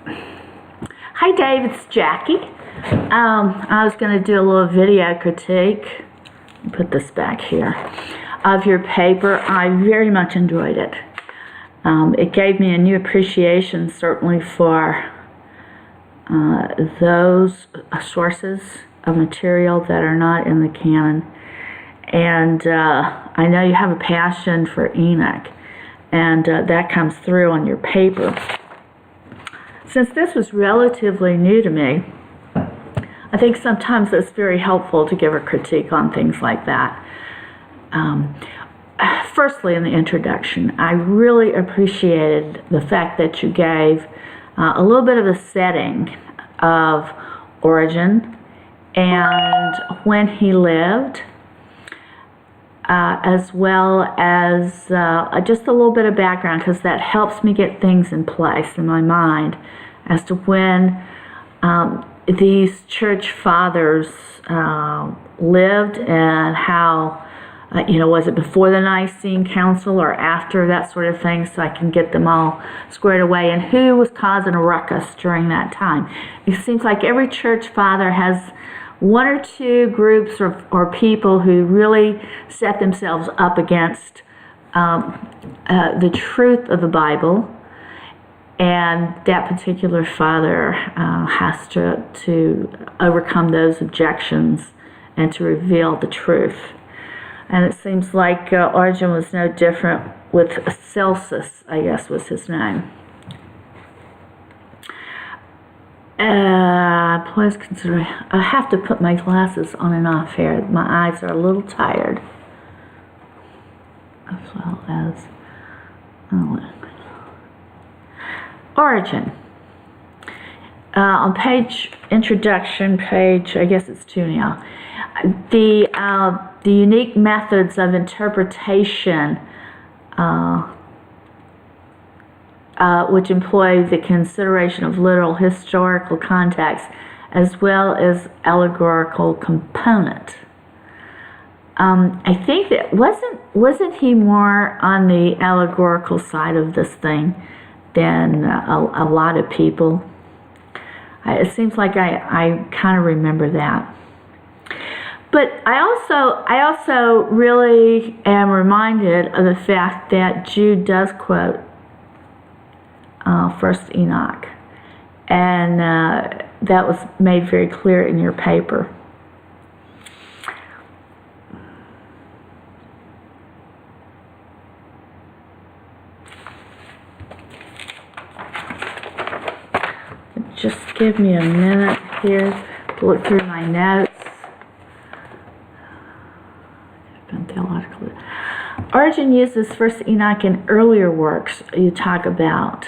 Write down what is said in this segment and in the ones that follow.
Hi Dave, it's Jackie. I was going to do a little video critique, put this back here, of your paper. I very much enjoyed it. It gave me a new appreciation, certainly, for those sources of material that are not in the canon. And I know you have a passion for Enoch, and that comes through on your paper. Since this was relatively new to me, I think sometimes it's very helpful to give a critique on things like that. Firstly, in the introduction, I really appreciated the fact that you gave a little bit of a setting of Origen and when he lived, as well as just a little bit of background, because that helps me get things in place in my mind as to when these church fathers lived and how, was it before the Nicene Council or after, that sort of thing, so I can get them all squared away, and who was causing a ruckus during that time. It seems like every church father has one or two groups or people who really set themselves up against the truth of the Bible, and that particular father has to overcome those objections and to reveal the truth. And it seems like Origen was no different with Celsus, I guess was his name. Please consider, I have to put my glasses on and off here. My eyes are a little tired. As well as Origen. On introduction page, I guess it's 2 now. The unique methods of interpretation which employ the consideration of literal historical context as well as allegorical component. I think that wasn't he more on the allegorical side of this thing than a lot of people? It seems like I kind of remember that. But I also really am reminded of the fact that Jude does quote First Enoch, and that was made very clear in your paper. Just give me a minute here to look through my notes. Origen uses First Enoch in earlier works you talk about,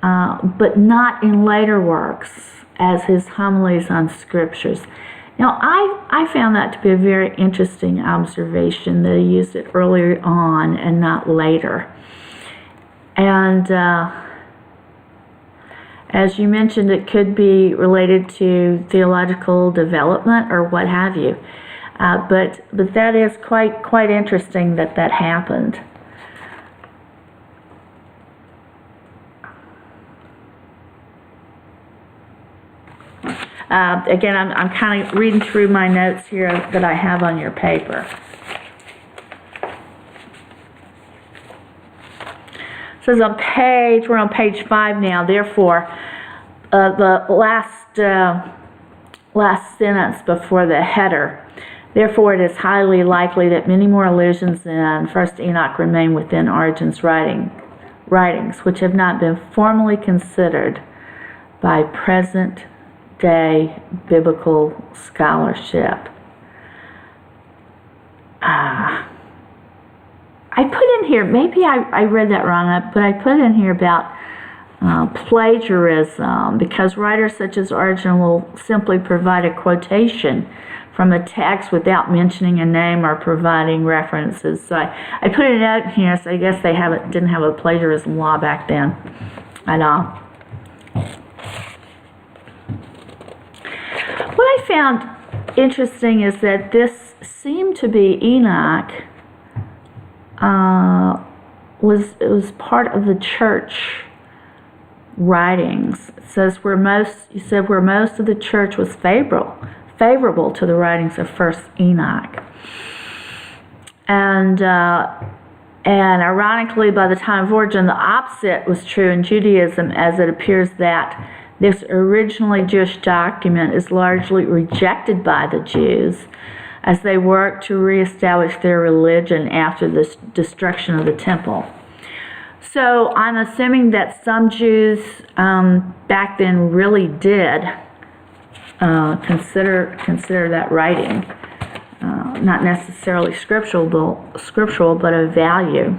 but not in later works as his homilies on scriptures. Now, I found that to be a very interesting observation, that he used it earlier on and not later. And as you mentioned, it could be related to theological development or what have you. But that is quite interesting that happened. Again, I'm kind of reading through my notes here that I have on your paper. It says we're on page 5 now. Therefore, the last sentence before the header. Therefore, it is highly likely that many more allusions in First Enoch remain within Origen's writings, which have not been formally considered by present-day biblical scholarship. I put in here, maybe I read that wrong, but I put in here about plagiarism, because writers such as Origen will simply provide a quotation from a text without mentioning a name or providing references. So I put it out here, so I guess they didn't have a plagiarism law back then at all. What I found interesting is that this seemed to be Enoch was part of the church writings. It says you said where most of the church was favorable to the writings of First Enoch. And ironically, by the time of Origen, the opposite was true in Judaism, as it appears that this originally Jewish document is largely rejected by the Jews as they work to reestablish their religion after the destruction of the temple. So I'm assuming that some Jews back then really did consider that writing not necessarily scriptural, but of value.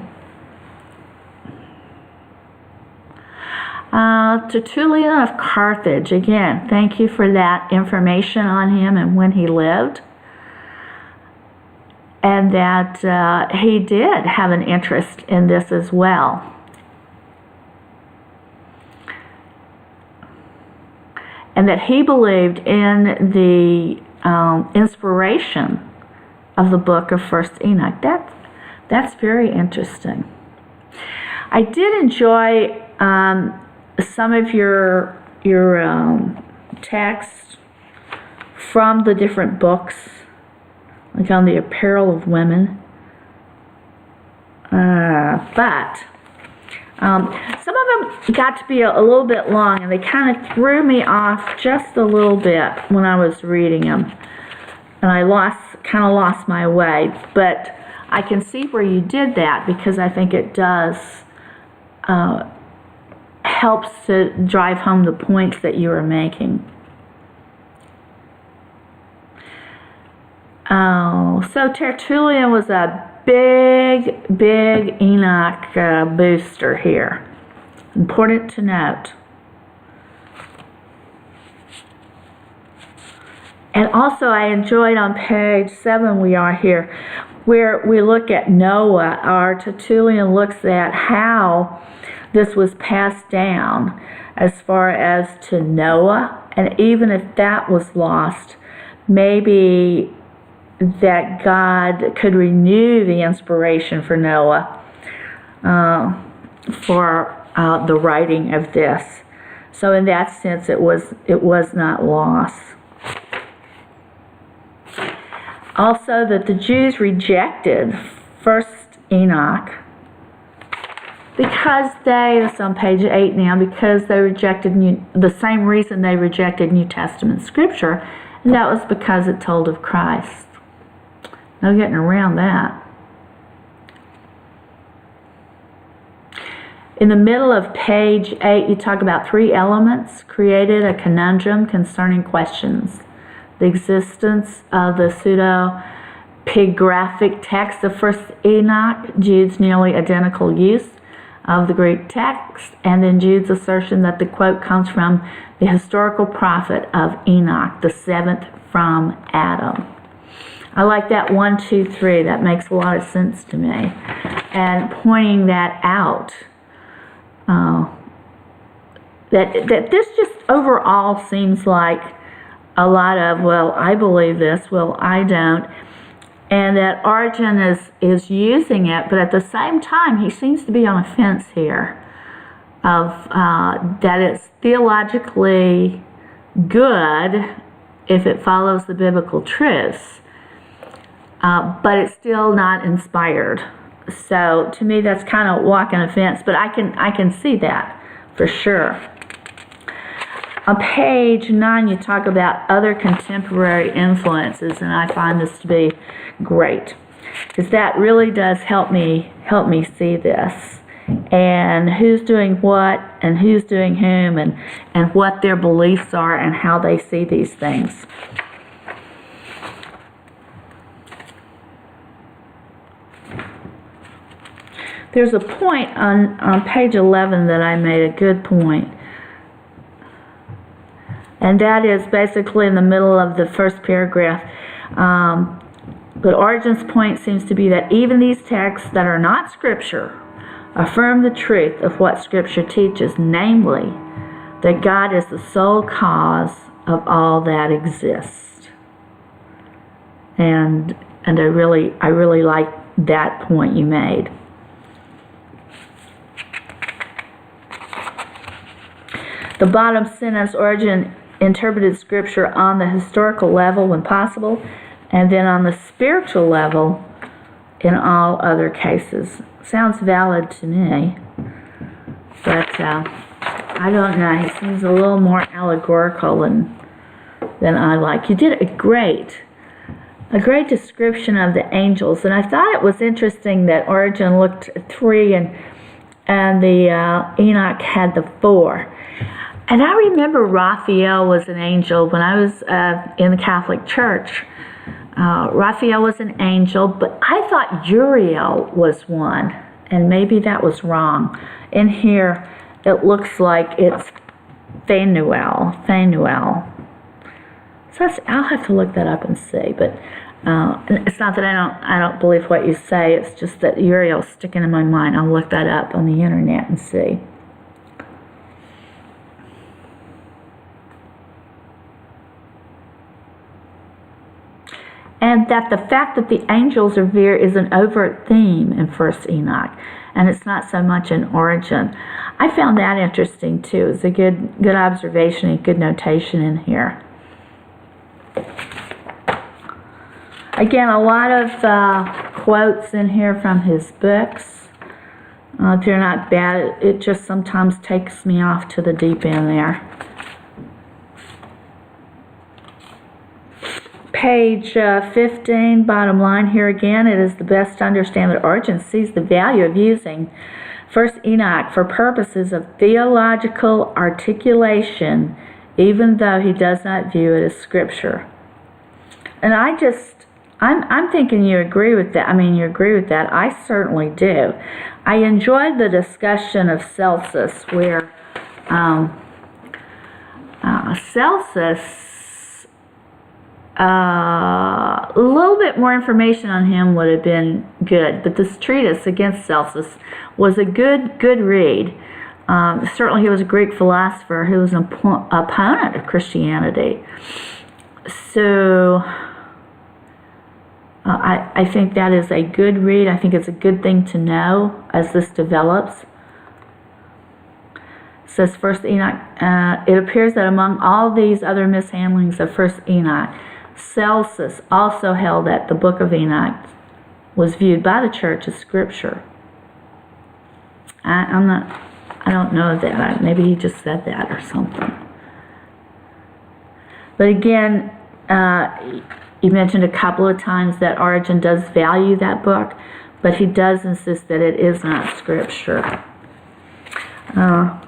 Tertullian of Carthage, again, thank you for that information on him and when he lived. And that he did have an interest in this as well. And that he believed in the inspiration of the book of First Enoch. That's very interesting. I did enjoy some of your texts from the different books, like on the apparel of women. But some of them got to be a little bit long, and they kind of threw me off just a little bit when I was reading them. And I kind of lost my way. But I can see where you did that, because I think it does helps to drive home the points that you were making. So Tertullian was a big Enoch booster here. Important to note. And also I enjoyed on page 7 we are here, where we look at Noah. Our Tertullian looks at how this was passed down as far as to Noah, and even if that was lost, maybe that God could renew the inspiration for Noah for the writing of this. So in that sense, it was not lost. Also, that the Jews rejected First Enoch because it's on page 8 now, because they rejected the same reason they rejected New Testament scripture, and that was because it told of Christ. No getting around that. In the middle of page 8, you talk about 3 elements created a conundrum concerning questions. The existence of the pseudepigraphic text of First Enoch, Jude's nearly identical use of the Greek text, and then Jude's assertion that the quote comes from the historical prophet of Enoch, the 7th from Adam. I like that 1, 2, 3. That makes a lot of sense to me. And pointing that out, that this just overall seems like a lot of, well, I believe this, well, I don't. And that Origen is using it, but at the same time, he seems to be on a fence here of that it's theologically good if it follows the biblical truths, but it's still not inspired. So to me, that's kind of walking a fence, but I can see that for sure. On page 9, you talk about other contemporary influences, and I find this to be great, because that really does help me see this, and who's doing what, and who's doing whom, and what their beliefs are, and how they see these things. There's a point on page 11 that I made a good point. And that is basically in the middle of the first paragraph. But Origen's point seems to be that even these texts that are not Scripture affirm the truth of what Scripture teaches, namely, that God is the sole cause of all that exists. And I really like that point you made. The bottom sentence, Origen interpreted Scripture on the historical level when possible, and then on the spiritual level in all other cases. Sounds valid to me, but I don't know. He seems a little more allegorical than I like. You did a great description of the angels, and I thought it was interesting that Origen looked at 3 and the Enoch had the 4. And I remember Raphael was an angel when I was in the Catholic Church. Raphael was an angel, but I thought Uriel was one, and maybe that was wrong. In here, it looks like it's Phanuel. So I'll have to look that up and see, but it's not that I don't believe what you say. It's just that Uriel's sticking in my mind. I'll look that up on the internet and see. And that the fact that the angels are there is an overt theme in First Enoch, and it's not so much in Origen. I found that interesting too. It's a good observation and good notation in here. Again, a lot of quotes in here from his books. They're not bad. It just sometimes takes me off to the deep end there. Page 15, bottom line here again. It is the best to understand that Origen sees the value of using First Enoch for purposes of theological articulation, even though he does not view it as scripture. And I'm thinking you agree with that. I mean, you agree with that. I certainly do. I enjoyed the discussion of Celsus, where Celsus, a little bit more information on him would have been good, but this treatise against Celsus was a good read. Certainly he was a Greek philosopher who was an opponent of Christianity. So I think that is a good read. I think it's a good thing to know as this develops. Says First Enoch, it appears that among all these other mishandlings of First Enoch, Celsus also held that the Book of Enoch was viewed by the church as scripture. I don't know that. Maybe he just said that or something. But again, you mentioned a couple of times that Origen does value that book, but he does insist that it is not scripture. I'm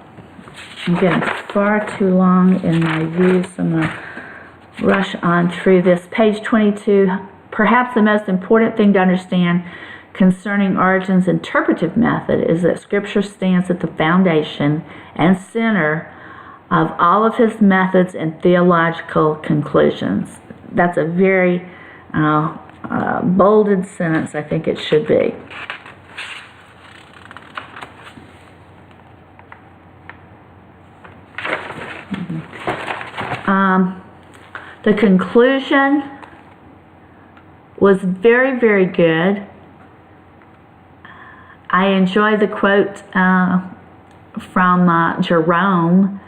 getting far too long in my view, so I'm going to rush on through this. Page 22, perhaps the most important thing to understand concerning Origen's interpretive method is that Scripture stands at the foundation and center of all of his methods and theological conclusions. That's a very bolded sentence. I think it should be. The conclusion was very, very good. I enjoy the quote from Jerome,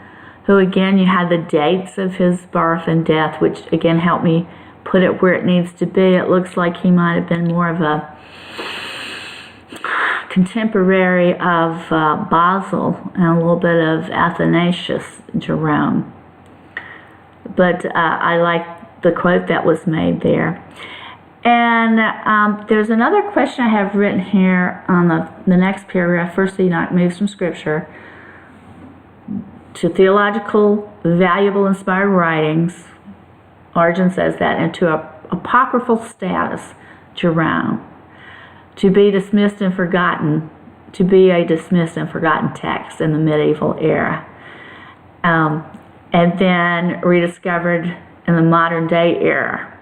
who again, you had the dates of his birth and death, which again helped me put it where it needs to be. It looks like he might have been more of a contemporary of Basil and a little bit of Athanasius, Jerome. But I like the quote that was made there. And there's another question I have written here on the next paragraph. First Enoch moves from Scripture to theological, valuable, inspired writings. Origen says that, and to a apocryphal status, Jerome. To be dismissed and forgotten, to be a dismissed and forgotten text in the medieval era. And then rediscovered in the modern day era.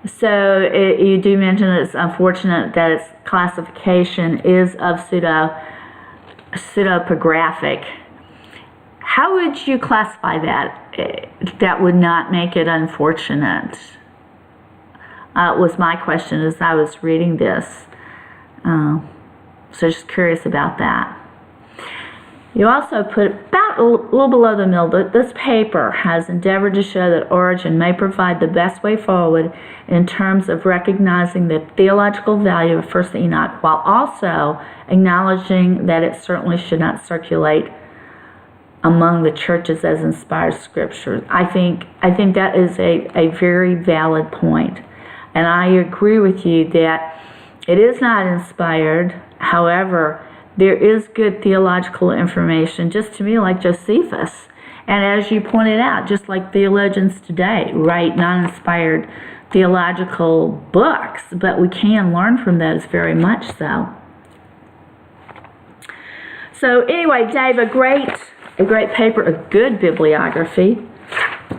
So you do mention that it's unfortunate that its classification is of pseudepigraphic. How would you classify that? That would not make it unfortunate. Was my question as I was reading this. So just curious about that. You also put about about a little below the middle, this paper has endeavored to show that Origen may provide the best way forward in terms of recognizing the theological value of First Enoch, while also acknowledging that it certainly should not circulate among the churches as inspired scripture. I think that is a very valid point. And I agree with you that it is not inspired. However, there is good theological information, just to me, like Josephus. And as you pointed out, just like theologians today write non-inspired theological books, but we can learn from those very much so. So anyway, Dave, a great paper, a good bibliography.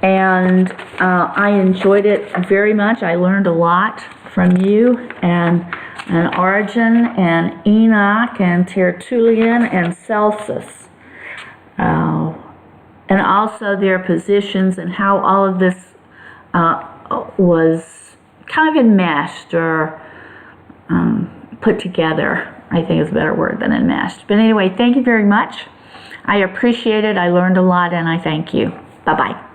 And I enjoyed it very much. I learned a lot from you and Origen and Enoch and Tertullian and Celsus. And also their positions and how all of this was kind of enmeshed or put together, I think is a better word than enmeshed. But anyway, thank you very much. I appreciate it. I learned a lot, and I thank you. Bye-bye.